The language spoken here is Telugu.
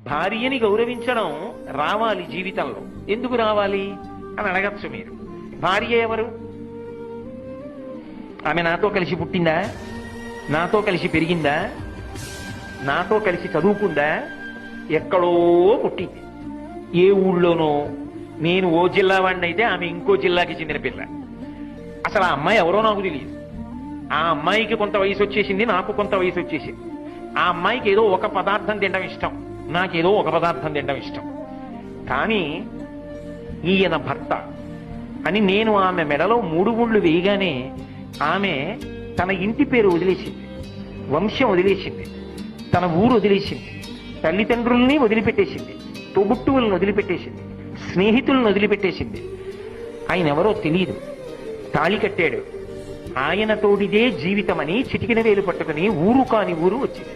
భార్యని గౌరవించడం రావాలి జీవితంలో. ఎందుకు రావాలి అని అడగచ్చు మీరు. భార్య ఎవరు? ఆమె నాతో కలిసి పుట్టిందా? నాతో కలిసి పెరిగిందా? నాతో కలిసి చదువుకుందా? ఎక్కడో పుట్టింది, ఏ ఊళ్ళోనో. నేను ఓ జిల్లా వాడిని అయితే ఆమె ఇంకో జిల్లాకి చెందిన పిల్ల. అసలు ఆ అమ్మాయి ఎవరో నాకు తెలియదు. ఆ అమ్మాయికి కొంత వయసు వచ్చేసింది, నాకు కొంత వయసు వచ్చేసింది. ఆ అమ్మాయికి ఏదో ఒక పదార్థం తినడం ఇష్టం, నాకేదో ఒక పదార్థం తినడం ఇష్టం. కానీ ఈయన భర్త అని నేను ఆమె మెడలో 3 ముళ్ళు వేయగానే ఆమె తన ఇంటి పేరు వదిలేసింది, వంశం వదిలేసింది, తన ఊరు వదిలేసింది, తల్లిదండ్రుల్ని వదిలిపెట్టేసింది, తోబుట్టువులను వదిలిపెట్టేసింది, స్నేహితులను వదిలిపెట్టేసింది. ఆయన ఎవరో తెలియదు. తాళి కట్టాడు, ఆయన తోడిదే జీవితమని చిటికిన వేలు పట్టుకుని ఊరు కాని ఊరు వచ్చింది.